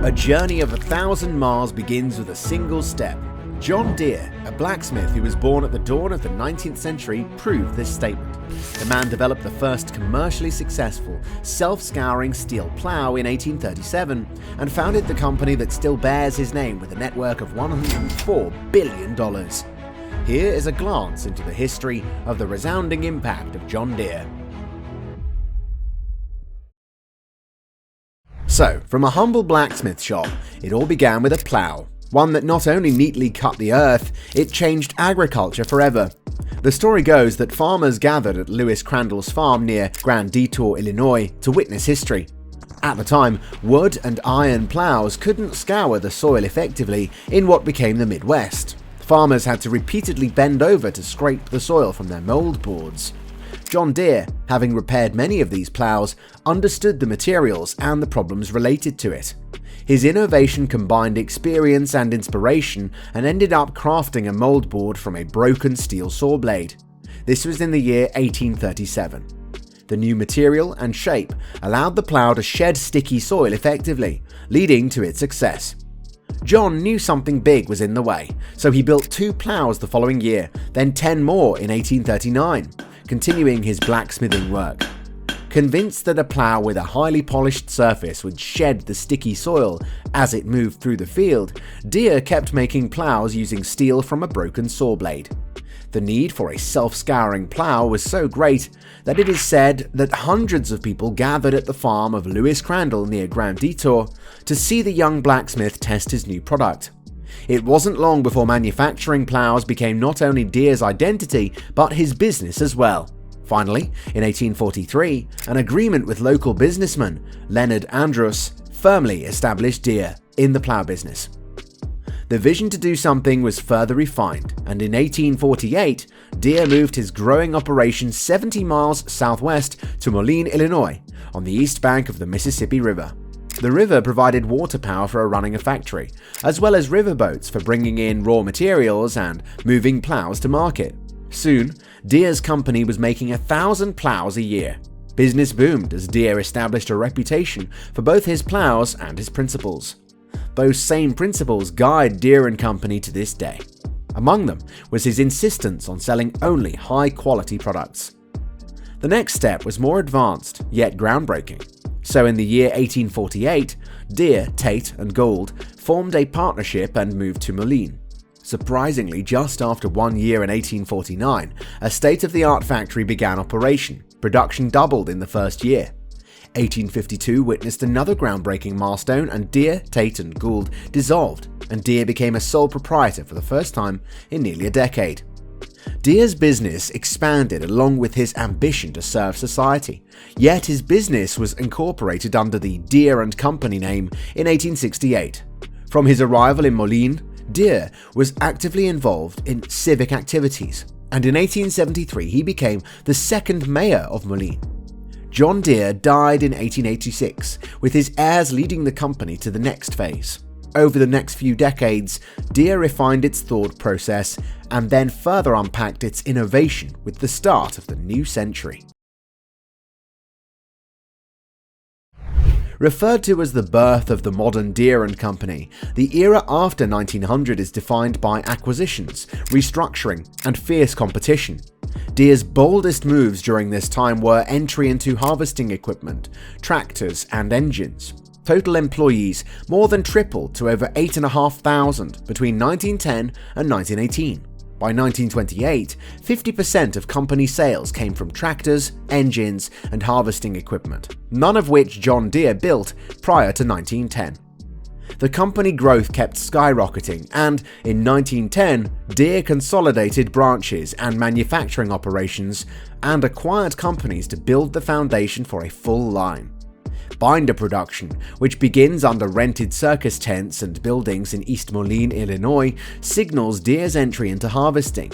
A journey of 1,000 miles begins with a single step. John Deere, a blacksmith who was born at the dawn of the 19th century, proved this statement. The man developed the first commercially successful self-scouring steel plow in 1837 and founded the company that still bears his name with a net worth of $104 billion. Here is a glance into the history of the resounding impact of John Deere. So, from a humble blacksmith shop, it all began with a plow. One that not only neatly cut the earth, it changed agriculture forever. The story goes that farmers gathered at Lewis Crandall's farm near Grand Detour, Illinois, to witness history. At the time, wood and iron plows couldn't scour the soil effectively in what became the Midwest. Farmers had to repeatedly bend over to scrape the soil from their mold boards. John Deere, having repaired many of these plows, understood the materials and the problems related to it. His innovation combined experience and inspiration and ended up crafting a mold board from a broken steel saw blade. This was in the year 1837. The new material and shape allowed the plow to shed sticky soil effectively, leading to its success. John knew something big was in the way, so he built 2 plows the following year, then 10 more in 1839, continuing his blacksmithing work. Convinced that a plow with a highly polished surface would shed the sticky soil as it moved through the field, Deere kept making plows using steel from a broken saw blade. The need for a self-scouring plow was so great that it is said that hundreds of people gathered at the farm of Lewis Crandall near Grand Detour to see the young blacksmith test his new product. It wasn't long before manufacturing plows became not only Deere's identity, but his business as well. Finally, in 1843, an agreement with local businessman Leonard Andrus firmly established Deere in the plow business. The vision to do something was further refined, and in 1848, Deere moved his growing operation 70 miles southwest to Moline, Illinois, on the east bank of the Mississippi River. The river provided water power for running a factory, as well as riverboats for bringing in raw materials and moving plows to market. Soon, Deere's company was making 1,000 plows a year. Business boomed as Deere established a reputation for both his plows and his principles. Those same principles guide Deere & Company to this day. Among them was his insistence on selling only high-quality products. The next step was more advanced, yet groundbreaking. So in the year 1848, Deere, Tate & Gould formed a partnership and moved to Moline. Surprisingly, just after 1 year in 1849, a state-of-the-art factory began operation. Production doubled in the first year. 1852 witnessed another groundbreaking milestone, and Deere, Tate & Gould dissolved, and Deere became a sole proprietor for the first time in nearly a decade. Deere's business expanded along with his ambition to serve society, yet his business was incorporated under the Deere & Company name in 1868. From his arrival in Moline, Deere was actively involved in civic activities, and in 1873 he became the second mayor of Moline. John Deere died in 1886, with his heirs leading the company to the next phase. Over the next few decades, Deere refined its thought process and then further unpacked its innovation with the start of the new century. Referred to as the birth of the modern Deere & Company, the era after 1900 is defined by acquisitions, restructuring, and fierce competition. Deere's boldest moves during this time were entry into harvesting equipment, tractors, and engines. Total employees more than tripled to over 8,500 between 1910 and 1918. By 1928, 50% of company sales came from tractors, engines, and harvesting equipment, none of which John Deere built prior to 1910. The company growth kept skyrocketing, and in 1910, Deere consolidated branches and manufacturing operations and acquired companies to build the foundation for a full line. Binder production, which begins under rented circus tents and buildings in East Moline, Illinois, signals Deere's entry into harvesting.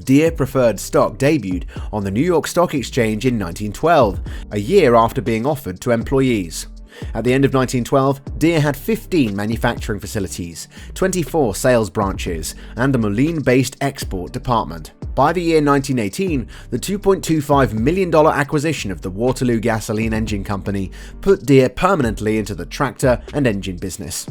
Deere preferred stock debuted on the New York Stock Exchange in 1912, a year after being offered to employees. At the end of 1912, Deere had 15 manufacturing facilities, 24 sales branches, and a Moline-based export department. By the year 1918, the $2.25 million acquisition of the Waterloo Gasoline Engine Company put Deere permanently into the tractor and engine business.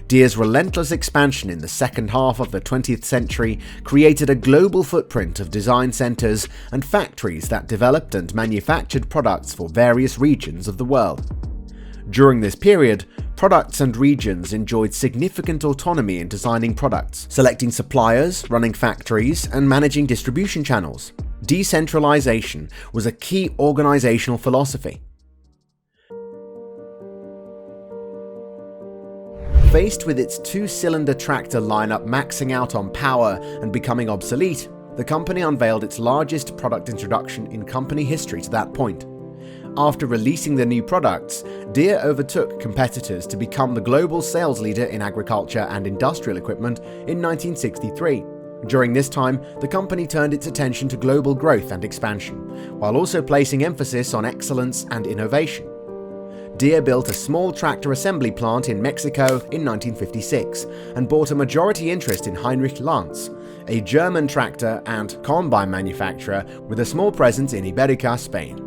Deere's relentless expansion in the second half of the 20th century created a global footprint of design centers and factories that developed and manufactured products for various regions of the world. During this period, products and regions enjoyed significant autonomy in designing products, selecting suppliers, running factories, and managing distribution channels. Decentralization was a key organizational philosophy. Faced with its two-cylinder tractor lineup maxing out on power and becoming obsolete, the company unveiled its largest product introduction in company history to that point. After releasing the new products, Deere overtook competitors to become the global sales leader in agriculture and industrial equipment in 1963. During this time, the company turned its attention to global growth and expansion, while also placing emphasis on excellence and innovation. Deere built a small tractor assembly plant in Mexico in 1956 and bought a majority interest in Heinrich Lanz, a German tractor and combine manufacturer with a small presence in Iberica, Spain.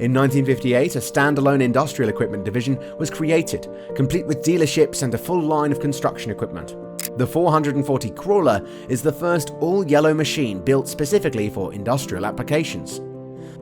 In 1958, a standalone industrial equipment division was created, complete with dealerships and a full line of construction equipment. The 440 Crawler is the first all-yellow machine built specifically for industrial applications.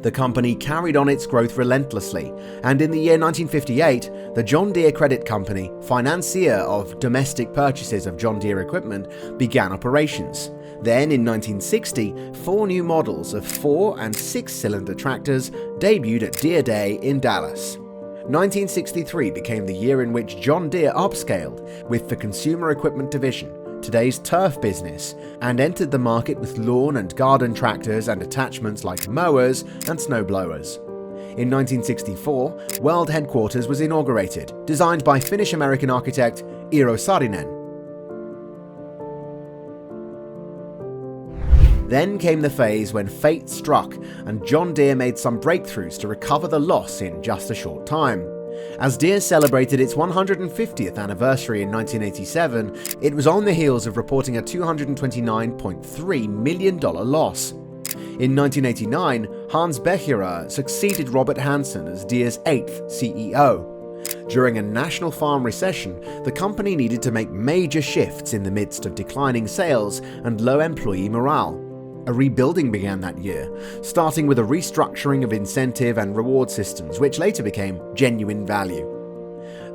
The company carried on its growth relentlessly, and in the year 1958, the John Deere Credit Company, financier of domestic purchases of John Deere equipment, began operations. Then, in 1960, 4 new models of 4- and 6-cylinder tractors debuted at Deere Day in Dallas. 1963 became the year in which John Deere upscaled with the Consumer Equipment Division, today's turf business, and entered the market with lawn and garden tractors and attachments like mowers and snowblowers. In 1964, world headquarters was inaugurated, designed by Finnish-American architect Eero Saarinen. Then came the phase when fate struck and John Deere made some breakthroughs to recover the loss in just a short time. As Deere celebrated its 150th anniversary in 1987, it was on the heels of reporting a $229.3 million loss. In 1989, Hans Becherer succeeded Robert Hansen as Deere's 8th CEO. During a national farm recession, the company needed to make major shifts in the midst of declining sales and low employee morale. A rebuilding began that year, starting with a restructuring of incentive and reward systems, which later became Genuine Value.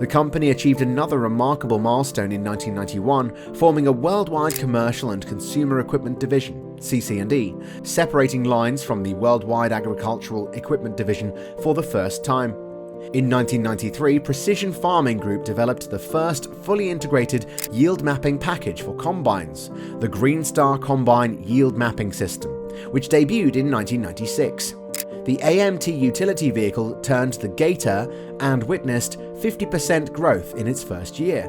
The company achieved another remarkable milestone in 1991, forming a worldwide commercial and consumer equipment division, CC&E, separating lines from the worldwide agricultural equipment division for the first time. In 1993, Precision Farming Group developed the first fully integrated yield mapping package for combines, the Green Star Combine Yield Mapping System, which debuted in 1996. The AMT utility vehicle turned the gator and witnessed 50% growth in its first year.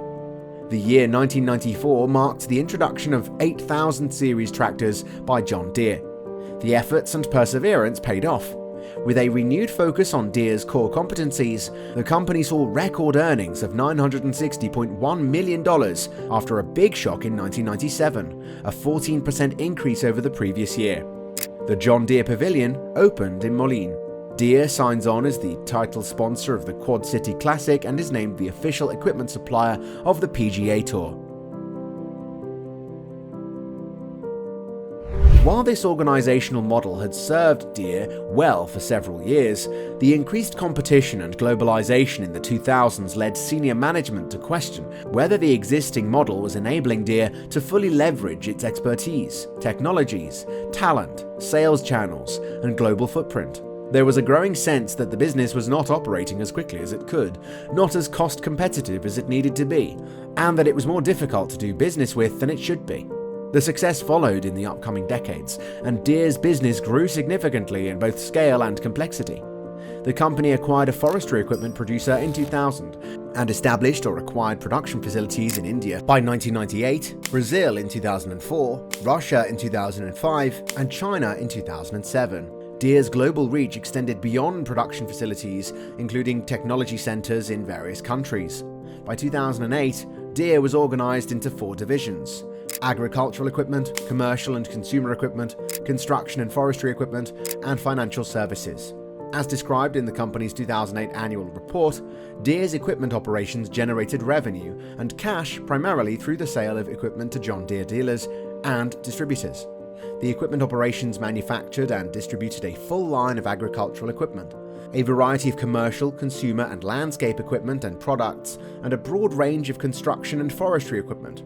The year 1994 marked the introduction of 8000 series tractors by John Deere. The efforts and perseverance paid off. With a renewed focus on Deere's core competencies, the company saw record earnings of $960.1 million after a big shock in 1997, a 14% increase over the previous year. The John Deere Pavilion opened in Moline. Deere signs on as the title sponsor of the Quad City Classic and is named the official equipment supplier of the PGA Tour. While this organizational model had served Deere well for several years, the increased competition and globalization in the 2000s led senior management to question whether the existing model was enabling Deere to fully leverage its expertise, technologies, talent, sales channels, and global footprint. There was a growing sense that the business was not operating as quickly as it could, not as cost competitive as it needed to be, and that it was more difficult to do business with than it should be. The success followed in the upcoming decades, and Deere's business grew significantly in both scale and complexity. The company acquired a forestry equipment producer in 2000 and established or acquired production facilities in India by 1998, Brazil in 2004, Russia in 2005, and China in 2007. Deere's global reach extended beyond production facilities, including technology centers in various countries. By 2008, Deere was organized into 4 divisions: agricultural equipment, commercial and consumer equipment, construction and forestry equipment, and financial services. As described in the company's 2008 annual report, Deere's equipment operations generated revenue and cash primarily through the sale of equipment to John Deere dealers and distributors. The equipment operations manufactured and distributed a full line of agricultural equipment, a variety of commercial, consumer and landscape equipment and products, and a broad range of construction and forestry equipment.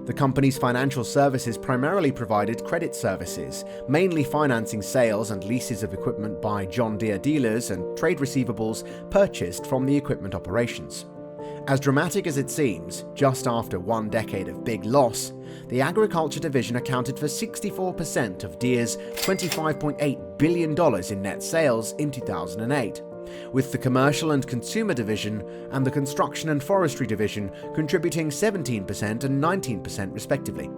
The company's financial services primarily provided credit services, mainly financing sales and leases of equipment by John Deere dealers and trade receivables purchased from the equipment operations. As dramatic as it seems, just after 1 decade of big loss, the agriculture division accounted for 64% of Deere's $25.8 billion in net sales in 2008, with the commercial and consumer division and the construction and forestry division contributing 17% and 19% respectively.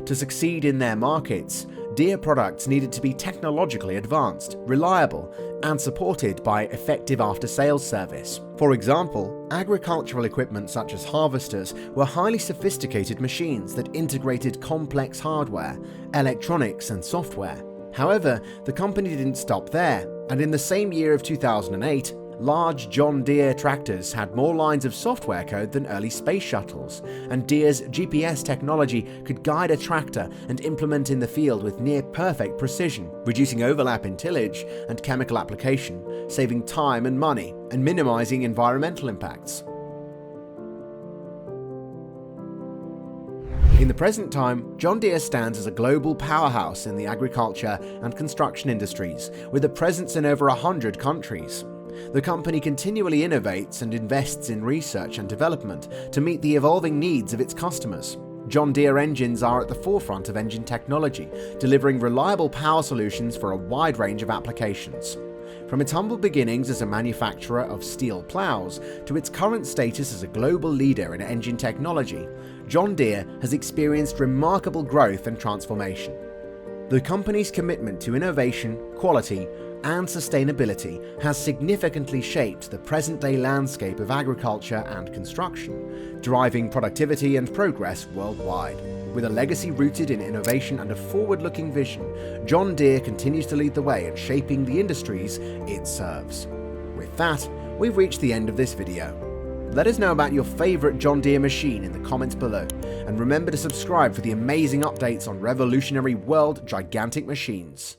To succeed in their markets, Deere products needed to be technologically advanced, reliable, and supported by effective after-sales service. For example, agricultural equipment such as harvesters were highly sophisticated machines that integrated complex hardware, electronics, and software. However, the company didn't stop there, and in the same year of 2008, large John Deere tractors had more lines of software code than early space shuttles, and Deere's GPS technology could guide a tractor and implement in the field with near-perfect precision, reducing overlap in tillage and chemical application, saving time and money, and minimizing environmental impacts. In the present time, John Deere stands as a global powerhouse in the agriculture and construction industries, with a presence in over 100 countries. The company continually innovates and invests in research and development to meet the evolving needs of its customers. John Deere engines are at the forefront of engine technology, delivering reliable power solutions for a wide range of applications. From its humble beginnings as a manufacturer of steel plows to its current status as a global leader in engine technology, John Deere has experienced remarkable growth and transformation. The company's commitment to innovation, quality, and sustainability has significantly shaped the present-day landscape of agriculture and construction, driving productivity and progress worldwide. With a legacy rooted in innovation and a forward-looking vision, John Deere continues to lead the way in shaping the industries it serves. With that, we've reached the end of this video. Let us know about your favorite John Deere machine in the comments below, and remember to subscribe for the amazing updates on revolutionary world gigantic machines.